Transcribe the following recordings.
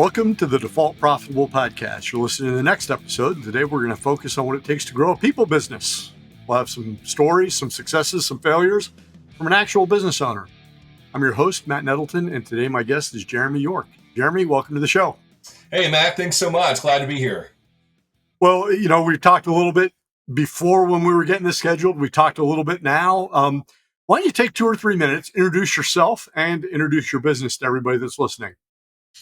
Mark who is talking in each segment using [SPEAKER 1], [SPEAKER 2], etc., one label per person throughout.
[SPEAKER 1] Welcome to the Default Profitable Podcast. You're listening to the next episode. Today, we're going to focus on what it takes to grow a people business. We'll have some stories, some successes, some failures from an actual business owner. I'm your host, Matt Nettleton, and today my guest is Jeremy York. Jeremy, welcome to the show.
[SPEAKER 2] Hey, Matt, thanks so much. Glad to be here.
[SPEAKER 1] Well, we talked a little bit before when we were getting this scheduled. We talked a little bit now. Why don't you take 2 or 3 minutes, introduce yourself and introduce your business to everybody that's listening?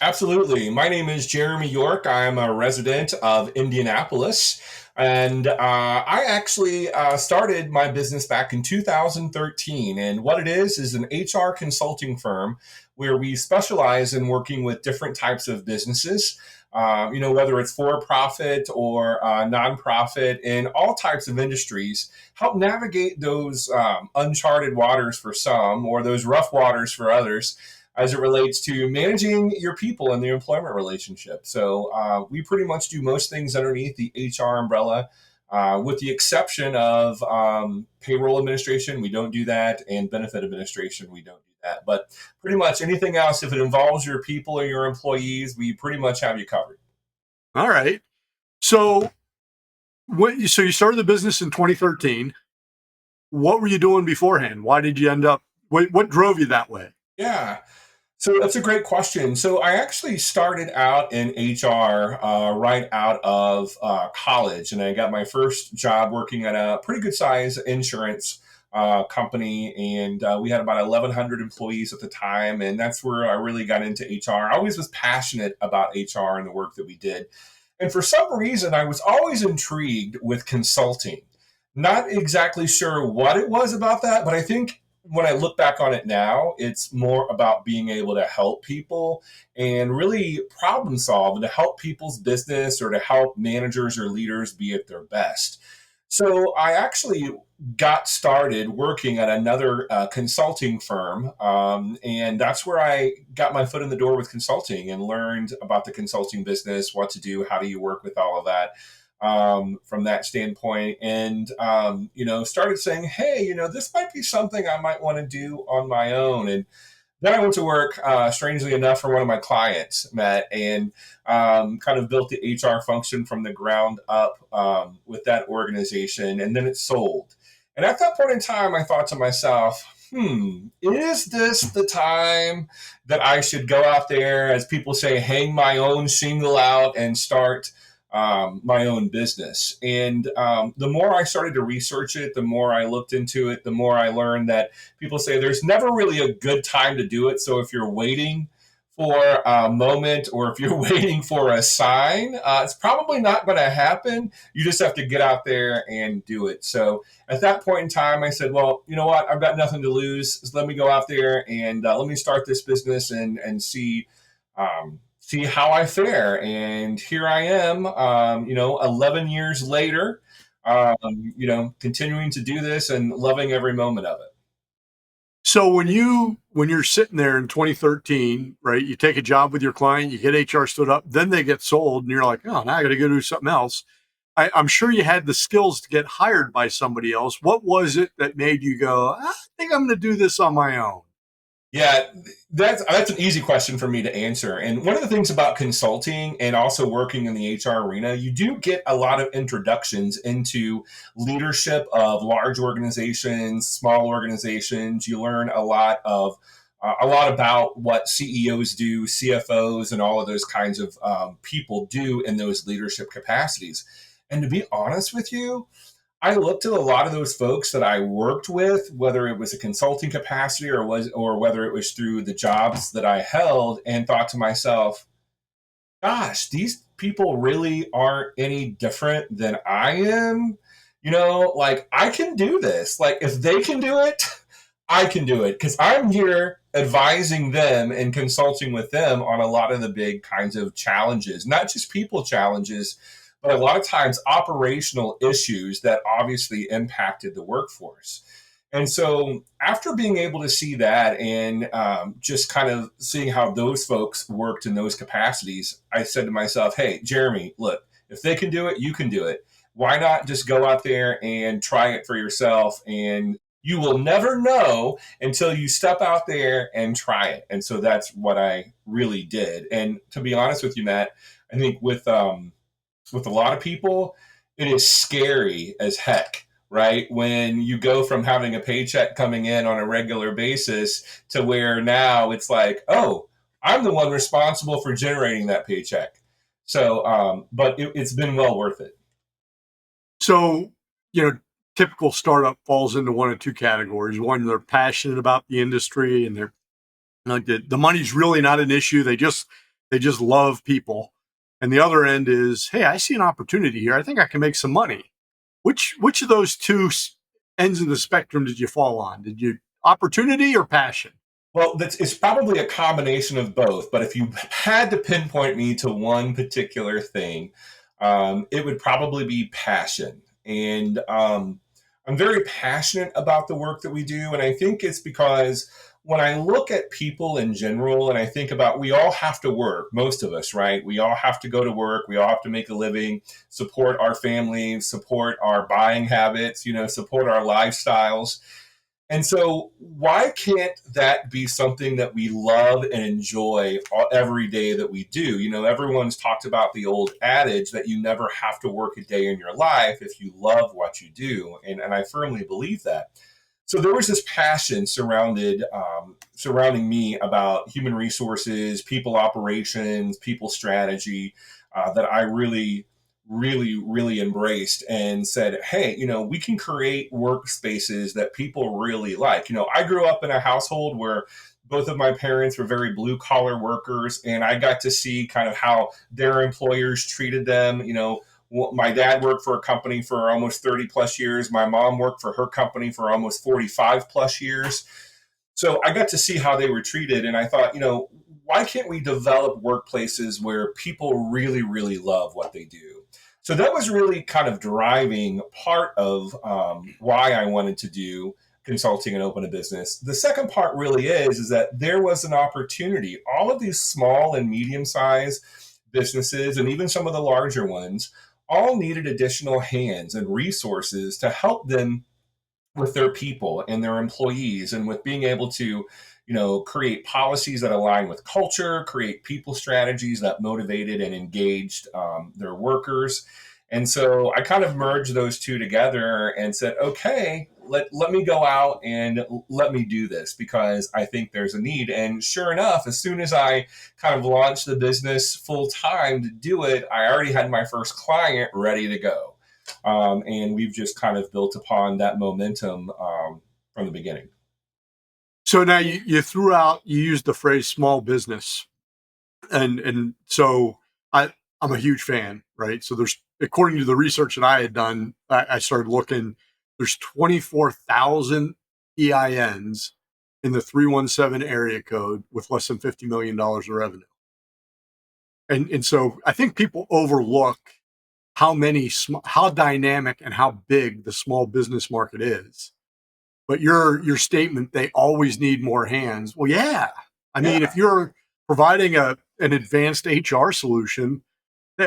[SPEAKER 2] Absolutely. My name is Jeremy York. I'm a resident of Indianapolis, and I actually started my business back in 2013. And what it is an HR consulting firm where we specialize in working with different types of businesses, whether it's for-profit or nonprofit in all types of industries, help navigate those uncharted waters for some or those rough waters for others, as it relates to managing your people in the employment relationship. So we pretty much do most things underneath the HR umbrella, with the exception of payroll administration. We don't do that, and benefit administration, we don't do that. But pretty much anything else, if it involves your people or your employees, we pretty much have you covered.
[SPEAKER 1] All right. So you started the business in 2013. What were you doing beforehand? Why did you end up, what drove you that way?
[SPEAKER 2] Yeah. So that's a great question. So I actually started out in HR right out of college, and I got my first job working at a pretty good size insurance company, and we had about 1,100 employees at the time, and that's where I really got into HR. I always was passionate about HR and the work that we did, and for some reason, I was always intrigued with consulting. Not exactly sure what it was about that, but I think when I look back on it now, it's more about being able to help people and really problem solve and to help people's business or to help managers or leaders be at their best. So I actually got started working at another consulting firm, and that's where I got my foot in the door with consulting and learned about the consulting business, what to do, how do you work with all of that. From that standpoint, and started saying, hey, this might be something I might want to do on my own. And then I went to work, strangely enough, for one of my clients, Matt, and kind of built the HR function from the ground up with that organization, and then it sold. And at that point in time, I thought to myself, is this the time that I should go out there, as people say, hang my own shingle out and start my own business? And the more I started to research it, the more I looked into it, the more I learned that people say there's never really a good time to do it. So if you're waiting for a moment or if you're waiting for a sign, it's probably not going to happen. You just have to get out there and do it. So at that point in time, I said, well, you know what? I've got nothing to lose. So let me go out there and let me start this business and see how I fare. And here I am, 11 years later, continuing to do this and loving every moment of it.
[SPEAKER 1] So when you're sitting there in 2013, right, you take a job with your client, you get HR stood up, then they get sold, and you're like, oh, now I got to go do something else. I'm sure you had the skills to get hired by somebody else. What was it that made you go, I think I'm going to do this on my own?
[SPEAKER 2] Yeah, that's an easy question for me to answer. And one of the things about consulting and also working in the HR arena, you do get a lot of introductions into leadership of large organizations, small organizations. You learn a lot about what CEOs do, CFOs, and all of those kinds of people do in those leadership capacities. And to be honest with you, I looked at a lot of those folks that I worked with, whether it was a consulting capacity or whether it was through the jobs that I held, and thought to myself, gosh, these people really aren't any different than I am. I can do this. Like, if they can do it, I can do it, because I'm here advising them and consulting with them on a lot of the big kinds of challenges, not just people challenges, but a lot of times operational issues that obviously impacted the workforce. And so after being able to see that and just kind of seeing how those folks worked in those capacities, I said to myself, hey, Jeremy, look, if they can do it, you can do it. Why not just go out there and try it for yourself? And You will never know until you step out there and try it. And so that's what I really did. And to be honest with you, Matt, I think with a lot of people, it is scary as heck, right? When you go from having a paycheck coming in on a regular basis to where now it's like, oh, I'm the one responsible for generating that paycheck. So, but it's been well worth it.
[SPEAKER 1] So, you know, typical startup falls into one of two categories. One, they're passionate about the industry and they're like the money's really not an issue. They just love people. And the other end is, hey, I see an opportunity here. I think I can make some money. Which of those two ends of the spectrum did you fall on? Did you opportunity or passion?
[SPEAKER 2] Well, it's probably a combination of both. But if you had to pinpoint me to one particular thing, it would probably be passion. And I'm very passionate about the work that we do. And I think it's because when I look at people in general and I think about we all have to work, most of us, right? We all have to go to work. We all have to make a living, support our families, support our buying habits, support our lifestyles. And so, why can't that be something that we love and enjoy every day that we do? Everyone's talked about the old adage that you never have to work a day in your life if you love what you do. And I firmly believe that. So there was this passion surrounding me about human resources, people operations, people strategy that I really, really, really embraced and said, hey, we can create workspaces that people really like. I grew up in a household where both of my parents were very blue collar workers, and I got to see kind of how their employers treated them. My dad worked for a company for almost 30 plus years. My mom worked for her company for almost 45 plus years. So I got to see how they were treated. And I thought, why can't we develop workplaces where people really, really love what they do? So that was really kind of driving part of why I wanted to do consulting and open a business. The second part really is that there was an opportunity. All of these small and medium sized businesses, and even some of the larger ones, all needed additional hands and resources to help them with their people and their employees and with being able to create policies that align with culture, create people strategies that motivated and engaged their workers. And so I kind of merged those two together and said, okay, let me go out and let me do this because I think there's a need. And sure enough, as soon as I kind of launched the business full time to do it, I already had my first client ready to go. And we've just kind of built upon that momentum from the beginning.
[SPEAKER 1] So now you used the phrase small business. And so I'm a huge fan, right? So there's, according to the research that I had done, I started looking, there's 24,000 EINs in the 317 area code with less than $50 million of revenue. And so I think people overlook how dynamic and how big the small business market is. But your statement, they always need more hands. Well, yeah. I mean, if you're providing an advanced HR solution,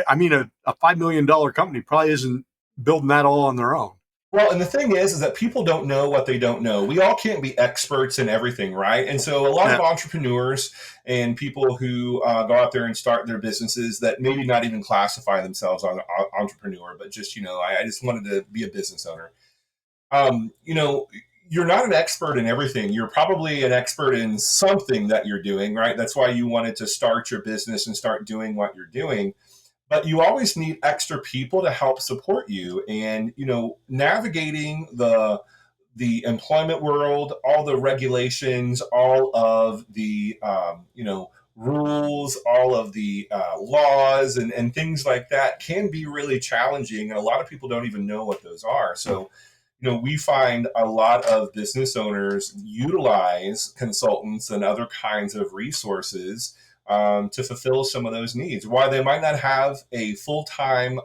[SPEAKER 1] I mean, a $5 million company probably isn't building that all on their own.
[SPEAKER 2] Well, and the thing is that people don't know what they don't know. We all can't be experts in everything, right? And so a lot of entrepreneurs and people who go out there and start their businesses that maybe not even classify themselves as an entrepreneur, but just, I just wanted to be a business owner. You're not an expert in everything. You're probably an expert in something that you're doing, right? That's why you wanted to start your business and start doing what you're doing. But you always need extra people to help support you. And, navigating the employment world, all the regulations, all of the, rules, all of the laws and things like that can be really challenging. And a lot of people don't even know what those are. So, we find a lot of business owners utilize consultants and other kinds of resources to fulfill some of those needs. Why they might not have a full-time,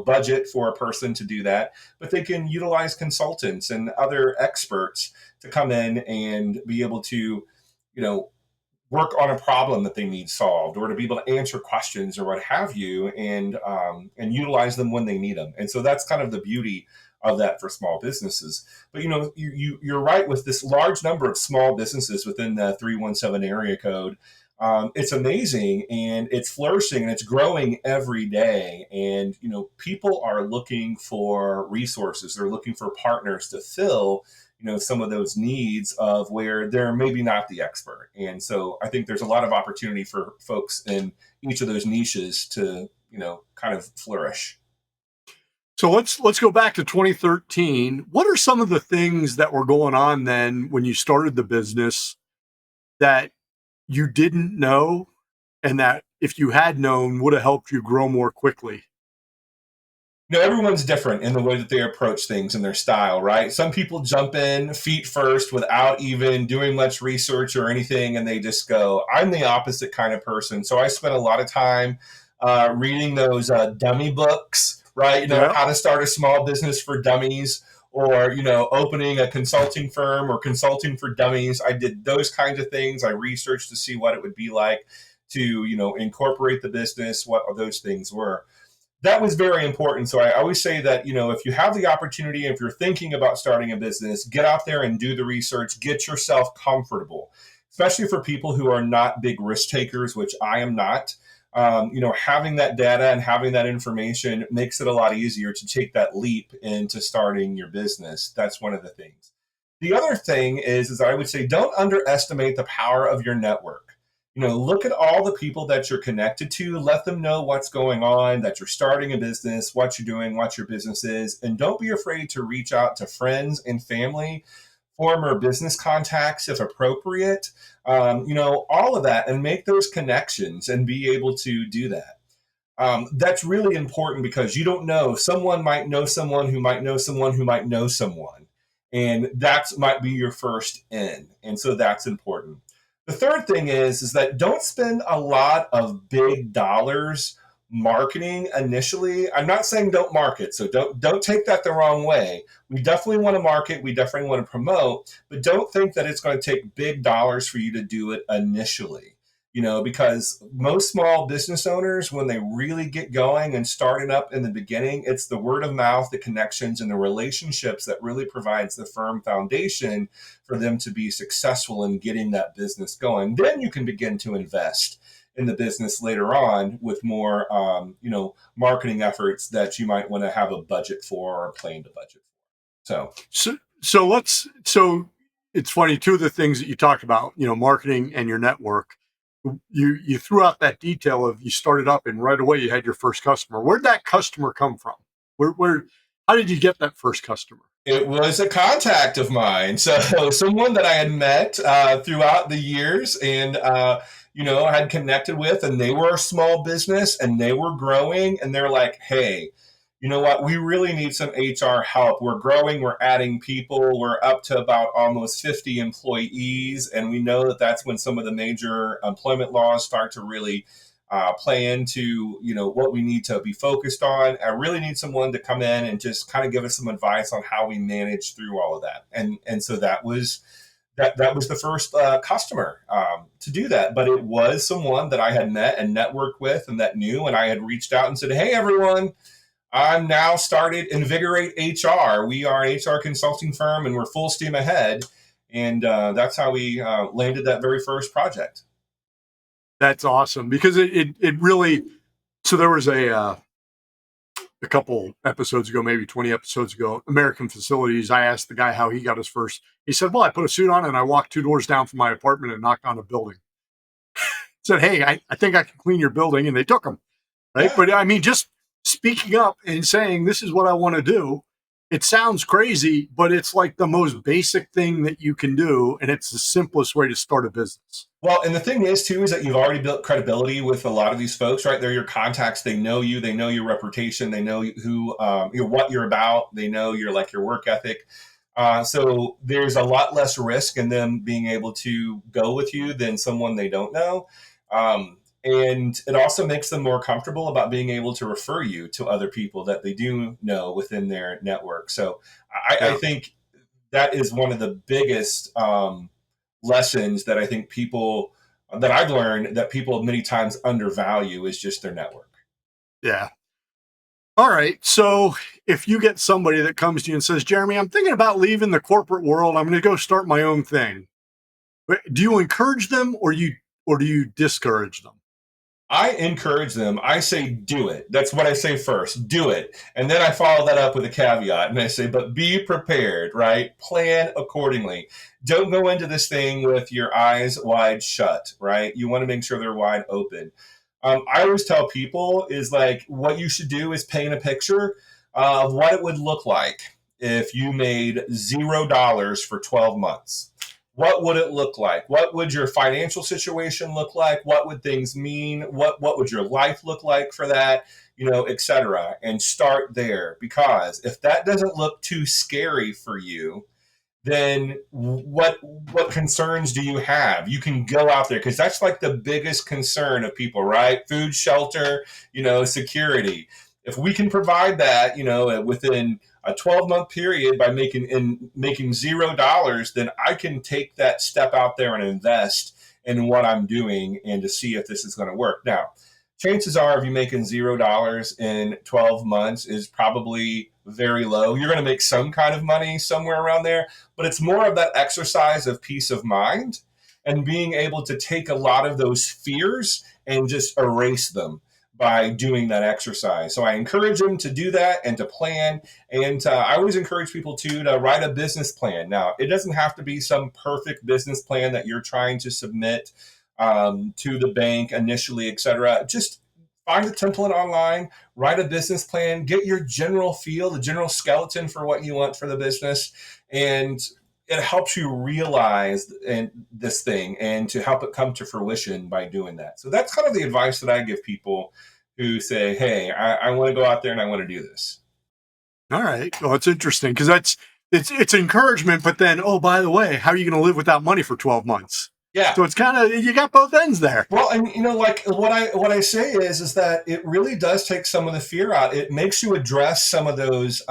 [SPEAKER 2] budget for a person to do that, but they can utilize consultants and other experts to come in and be able to, work on a problem that they need solved, or to be able to answer questions or what have you, and utilize them when they need them. And so that's kind of the beauty of that for small businesses. But you're right with this large number of small businesses within the 317 area code. It's amazing, and it's flourishing, and it's growing every day. And people are looking for resources. They're looking for partners to fill some of those needs of where they're maybe not the expert. And so I think there's a lot of opportunity for folks in each of those niches to kind of flourish.
[SPEAKER 1] So let's go back to 2013. What are some of the things that were going on then when you started the business that you didn't know, and that if you had known would have helped you grow more quickly?
[SPEAKER 2] Everyone's different in the way that they approach things and their style, right? Some people jump in feet first without even doing much research or anything, and they just go. I'm the opposite kind of person. So I spent a lot of time reading those dummy books, right?
[SPEAKER 1] Yeah.
[SPEAKER 2] How to start a small business for dummies, or opening a consulting firm or consulting for dummies. I did those kinds of things. I researched to see what it would be like to incorporate the business, what those things were. That was very important. So I always say that, if you have the opportunity, if you're thinking about starting a business, get out there and do the research, get yourself comfortable, especially for people who are not big risk takers, which I am not. Having that data and having that information makes it a lot easier to take that leap into starting your business. That's one of the things. The other thing is I would say, don't underestimate the power of your network. Look at all the people that you're connected to, let them know what's going on, that you're starting a business, what you're doing, what your business is, and don't be afraid to reach out to friends and family, former business contacts if appropriate, all of that, and make those connections and be able to do that. That's really important, because you don't know, someone might know someone who might know someone who might know someone, and that might be your first in. And so that's important. The third thing is that don't spend a lot of big dollars marketing initially. I'm not saying don't market, so don't take that the wrong way. We definitely want to market, we definitely want to promote, but don't think that it's going to take big dollars for you to do it initially. Because most small business owners, when they really get going and starting up in the beginning, it's the word of mouth, the connections, and the relationships that really provides the firm foundation for them to be successful in getting that business going. Then you can begin to invest in the business later on with more, marketing efforts that you might want to have a budget for or plan to budget for.
[SPEAKER 1] So it's funny, two of the things that you talked about, marketing and your network. You threw out that detail of you started up and right away you had your first customer. Where'd that customer come from? Where how did you get that first customer?
[SPEAKER 2] It was a contact of mine. So someone that I had met throughout the years, and had connected with, and they were a small business and they were growing, and they're like, hey, you know what? We really need some HR help. We're growing, we're adding people, we're up to about almost 50 employees, and we know that that's when some of the major employment laws start to really play into what we need to be focused on. I really need someone to come in and just kind of give us some advice on how we manage through all of that. And so that was the first customer to do that. But it was someone that I had met and networked with and that knew, and I had reached out and said, hey, everyone, I'm now started Invigorate HR. We are an HR consulting firm, and we're full steam ahead. And that's how we landed that very first project.
[SPEAKER 1] That's awesome, because it really. So there was a couple episodes ago, maybe 20 episodes ago, American Facilities. I asked the guy how he got his first. He said, "Well, I put a suit on and I walked 2 doors down from my apartment and knocked on a building." Said, "Hey, I think I can clean your building," and they took him. Right,
[SPEAKER 2] Yeah.
[SPEAKER 1] but I mean, just speaking up and saying this is what I want to do. It sounds crazy, but it's like the most basic thing that you can do, and it's the simplest way to start a business.
[SPEAKER 2] Well, and the thing is, too, is that you've already built credibility with a lot of these folks, right? They're your contacts. They know you. They know your reputation. They know who, what you're about. They know your work ethic. So there's a lot less risk in them being able to go with you than someone they don't know. And it also makes them more comfortable about being able to refer you to other people that they do know within their network. So I
[SPEAKER 1] Yeah.
[SPEAKER 2] think that is one of the biggest lessons that I think people that I've learned that people many times undervalue is just their network.
[SPEAKER 1] Yeah. All right. So if you get somebody that comes to you and says, Jeremy, I'm thinking about leaving the corporate world, I'm going to go start my own thing. Do you encourage them or do you discourage them?
[SPEAKER 2] I encourage them. I say, do it. That's what I say first. Do it. And then I follow that up with a caveat. And I say, but be prepared, right? Plan accordingly. Don't go into this thing with your eyes wide shut, right? You want to make sure they're wide open. I always tell people is like what you should do is paint a picture of what it would look like if you made $0 for 12 months. What would it look like? What would your financial situation look like? What would things mean? What would your life look like for that? Et cetera. And start there, because if that doesn't look too scary for you, then what concerns do you have? You can go out there, because that's like the biggest concern of people, right? Food, shelter, security. If we can provide that, within a 12-month period by making $0, then I can take that step out there and invest in what I'm doing and to see if this is going to work. Now, chances are of you making $0 in 12 months is probably very low. You're going to make some kind of money somewhere around there, but it's more of that exercise of peace of mind and being able to take a lot of those fears and just erase them by doing that exercise. So I encourage them to do that and to plan. And I always encourage people to write a business plan. Now, it doesn't have to be some perfect business plan that you're trying to submit to the bank initially, et cetera. Just find a template online, write a business plan, get your general feel, the general skeleton for what you want for the business. And it helps you realize this thing and to help it come to fruition by doing that. So that's kind of the advice that I give people who say, hey, I want to go out there and I want to do this.
[SPEAKER 1] All right. Well, it's interesting because it's encouragement, but then, oh, by the way, how are you going to live without money for 12 months?
[SPEAKER 2] Yeah.
[SPEAKER 1] So it's kind of, you got both ends there.
[SPEAKER 2] Well, and like what I say is that it really does take some of the fear out. It makes you address some of those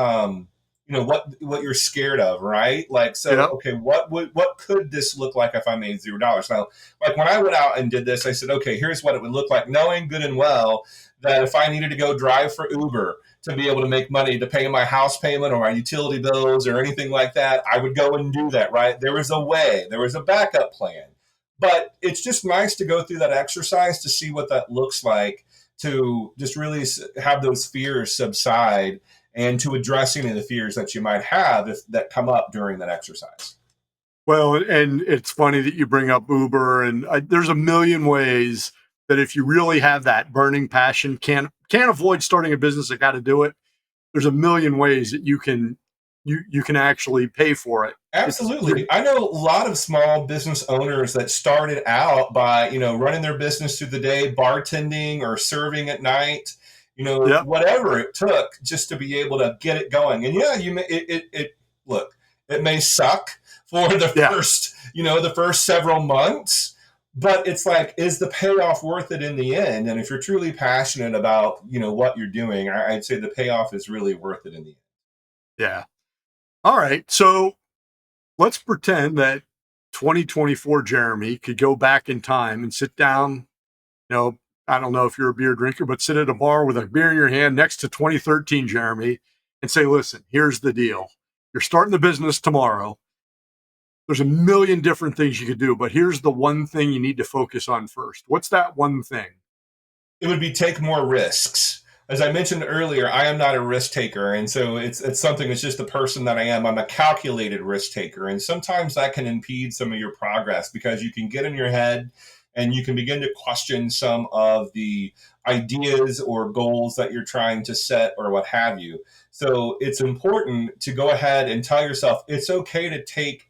[SPEAKER 2] what you're scared of, right? Like, so,
[SPEAKER 1] Yeah.
[SPEAKER 2] okay, what could this look like if I made $0? Now, like when I went out and did this, I said, okay, here's what it would look like, knowing good and well that if I needed to go drive for Uber to be able to make money to pay my house payment or my utility bills or anything like that, I would go and do that, right? There was a backup plan. But it's just nice to go through that exercise to see what that looks like, to just really have those fears subside and to address any of the fears that you might have that come up during that exercise.
[SPEAKER 1] Well, and it's funny that you bring up Uber, and there's a million ways that if you really have that burning passion, can't avoid starting a business, I got to do it. There's a million ways that you can actually pay for it.
[SPEAKER 2] Absolutely. I know a lot of small business owners that started out by, running their business through the day, bartending or serving at night,
[SPEAKER 1] Yep.
[SPEAKER 2] whatever it took just to be able to get it going. And yeah, look, it may suck for the first several months, but it's like, is the payoff worth it in the end? And if you're truly passionate about, what you're doing, I'd say the payoff is really worth it in the end.
[SPEAKER 1] Yeah. All right. So let's pretend that 2024 Jeremy could go back in time and sit down, I don't know if you're a beer drinker, but sit at a bar with a beer in your hand next to 2013 Jeremy and say, listen, here's the deal. You're starting the business tomorrow. There's a million different things you could do, but here's the one thing you need to focus on first. What's that one thing?
[SPEAKER 2] It would be take more risks. As I mentioned earlier, I am not a risk taker. And so it's something that's just the person that I am. I'm a calculated risk taker. And sometimes that can impede some of your progress because you can get in your head and you can begin to question some of the ideas or goals that you're trying to set or what have you. So it's important to go ahead and tell yourself it's okay to take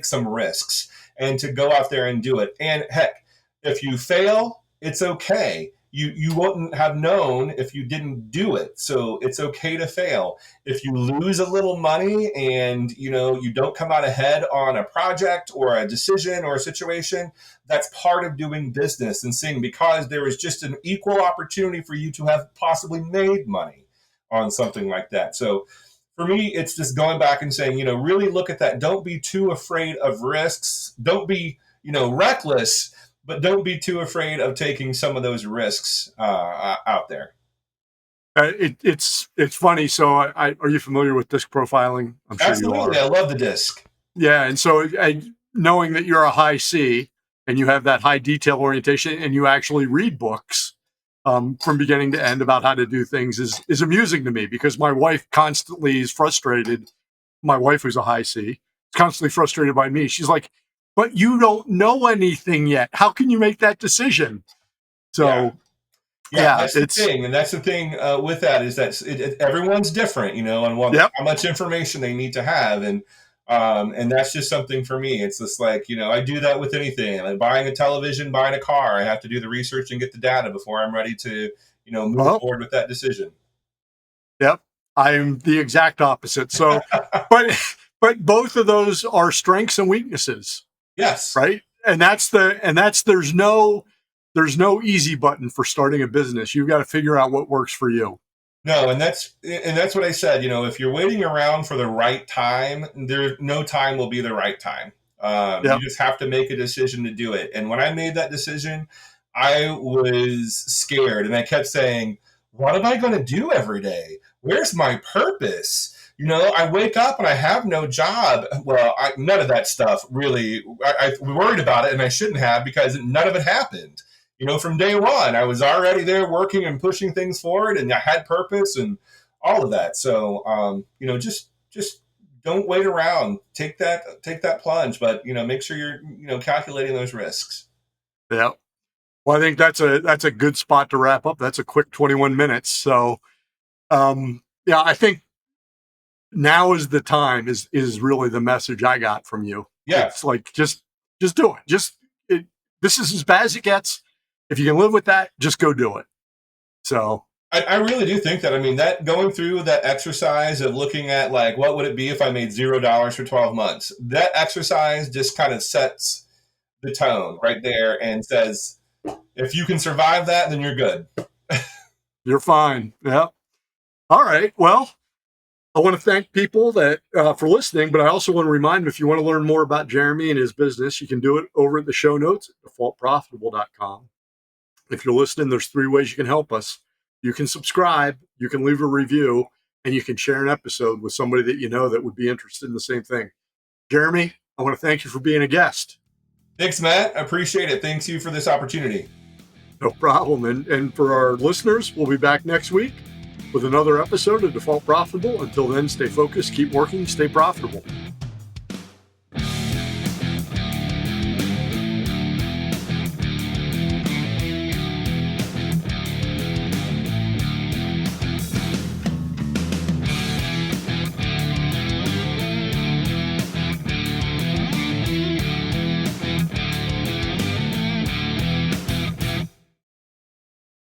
[SPEAKER 2] some risks and to go out there and do it. And heck, if you fail, it's okay. You wouldn't have known if you didn't do it. So it's okay to fail. If you lose a little money and you don't come out ahead on a project or a decision or a situation, that's part of doing business and seeing, because there is just an equal opportunity for you to have possibly made money on something like that. So for me, it's just going back and saying, really look at that. Don't be too afraid of risks. Don't be, reckless, but don't be too afraid of taking some of those risks out there.
[SPEAKER 1] It's funny. So, are you familiar with disc profiling? I'm sure you
[SPEAKER 2] Absolutely,
[SPEAKER 1] are.
[SPEAKER 2] I love the disc.
[SPEAKER 1] Yeah, and so knowing that you're a high C and you have that high detail orientation, and you actually read books from beginning to end about how to do things is amusing to me, because my wife constantly is frustrated. My wife, who's a high C, is constantly frustrated by me. She's like, "But you don't know anything yet. How can you make that decision?"
[SPEAKER 2] Yeah.
[SPEAKER 1] So,
[SPEAKER 2] Yeah,
[SPEAKER 1] yeah,
[SPEAKER 2] that's the thing, and that's the thing with that is that everyone's different, and
[SPEAKER 1] yep.
[SPEAKER 2] how much information they need to have, and that's just something for me. It's just like I do that with anything, like buying a television, buying a car. I have to do the research and get the data before I'm ready to move
[SPEAKER 1] Well,
[SPEAKER 2] forward with that decision.
[SPEAKER 1] yep. I'm the exact opposite. So, but but both of those are strengths and weaknesses,
[SPEAKER 2] Yes.
[SPEAKER 1] right? And that's there's no easy button for starting a business. You've got to figure out what works for you.
[SPEAKER 2] No, and that's what I said. If you're waiting around for the right time, there no time will be the right time. You
[SPEAKER 1] Yep.
[SPEAKER 2] just have to make a decision to do it. And when I made that decision, I was scared, and I kept saying, "What am I going to do every day? Where's my purpose?" I wake up and I have no job. Well, none of that stuff really. I worried about it, and I shouldn't have, because none of it happened. From day one, I was already there working and pushing things forward, and I had purpose and all of that. So, just don't wait around. Take that plunge, but make sure you're calculating those risks.
[SPEAKER 1] Yep. Well, I think that's a good spot to wrap up. That's a quick 21 minutes. So, yeah, I think now is the time is really the message I got from you.
[SPEAKER 2] Yeah,
[SPEAKER 1] It's like just do it. This is as bad as it gets. If you can live with that, just go do it. So,
[SPEAKER 2] I really do think that. I mean, that going through that exercise of looking at, like, what would it be if I made $0 for 12 months? That exercise just kind of sets the tone right there and says, if you can survive that, then you're good.
[SPEAKER 1] you're fine. Yeah. All right. Well, I want to thank people that for listening, but I also want to remind them, if you want to learn more about Jeremy and his business, you can do it over at the show notes at defaultprofitable.com. If you're listening, there's 3 ways you can help us. You can subscribe, you can leave a review, and you can share an episode with somebody that you know that would be interested in the same thing. Jeremy, I want to thank you for being a guest.
[SPEAKER 2] Thanks, Matt. I appreciate it. Thanks you for this opportunity.
[SPEAKER 1] No problem. And for our listeners, we'll be back next week with another episode of Default Profitable. Until then, stay focused, keep working, stay profitable.